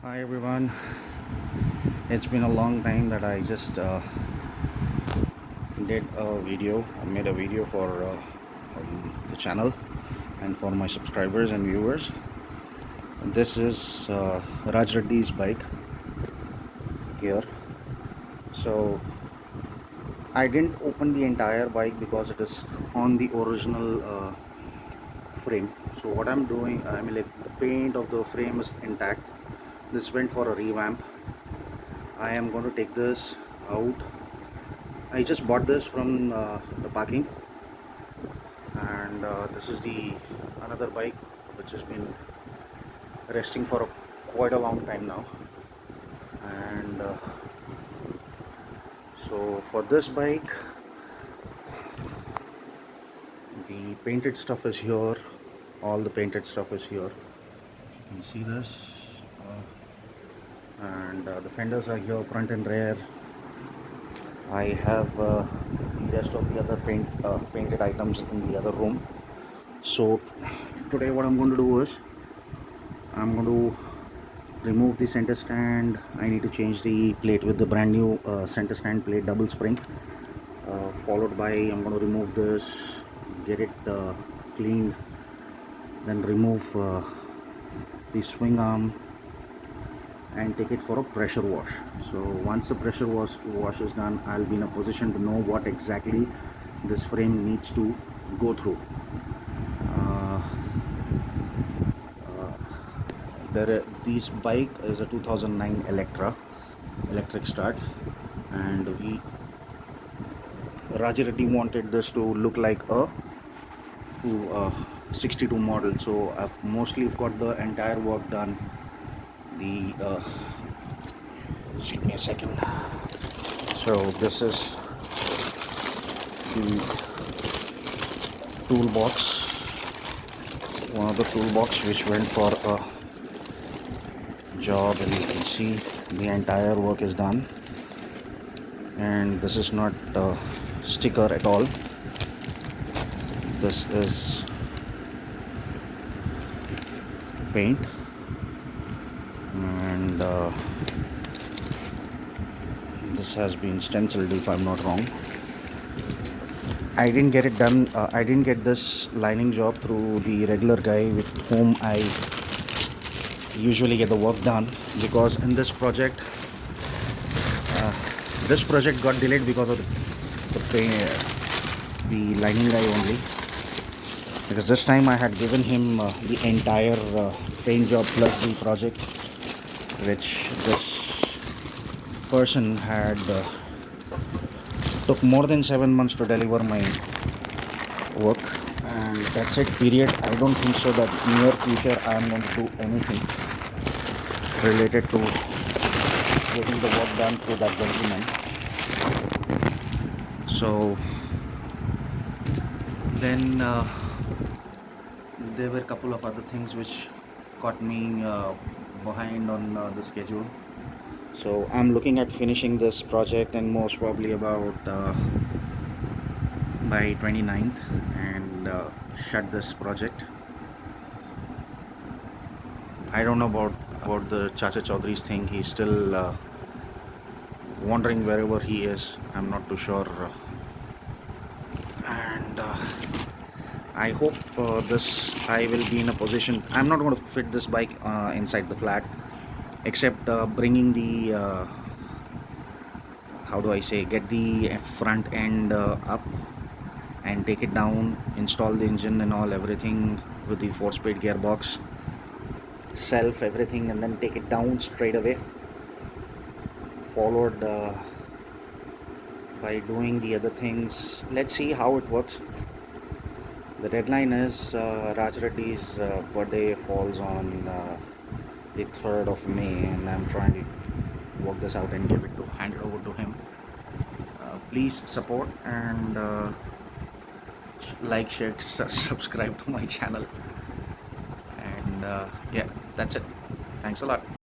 Hi everyone, it's been a long time that I just made a video for the channel and for my subscribers and viewers. This is Raj Reddy's bike here. So I didn't open the entire bike because it is on the original frame. So what I'm doing, I mean, like, the paint of the frame is intact. This went for a revamp. I am going to take this out. I just bought this from the parking, and this is the another bike which has been resting for quite a long time now. And so for this bike, the painted stuff is here. All the painted stuff is here. You can see this, and the fenders are here, front and rear. I have the rest of the other painted items in the other room. So today what I'm going to do is I'm going to remove the center stand. I need to change the plate with the brand new center stand plate, double spring. Followed by I'm going to remove this, get it cleaned, then remove the swing arm and take it for a pressure wash. So once the pressure wash is done, I'll be in a position to know what exactly this frame needs to go through. This bike is a 2009 electric start, and Raj Reddy wanted this to look like a 62 model. So I've mostly got the entire work done. Just give me a second. So this is the toolbox, one of the toolbox which went for a job, and you can see the entire work is done. And this is not a sticker at all. This is paint, and this has been stenciled, if I'm not wrong. I didn't get it done. I didn't get this lining job through the regular guy with whom I usually get the work done, because in this project got delayed because of the lining guy only. Because this time I had given him the entire paint job plus the project, which this person had took more than 7 months to deliver my work, and that's it, period. I don't think so that near future I am going to do anything related to getting the work done through that gentleman. So then there were a couple of other things which caught me behind on the schedule. So I'm looking at finishing this project, and most probably about by 29th, and shut this project. I don't know about the Chacha Chaudhry's thing. He's still wandering wherever he is. I'm not too sure. And I hope I will be in a position. I'm not going to fit this bike inside the flat, except bringing the how do I say, get the front end up and take it down, install the engine and all, everything with the 4-speed gearbox, self, everything, and then take it down straight away, followed by doing the other things. Let's see how it works. The deadline is Raj Reddy's birthday falls on the 3rd of May, and I'm trying to work this out and hand it over to him. Please support and like, share, subscribe to my channel, and yeah, that's it. Thanks a lot.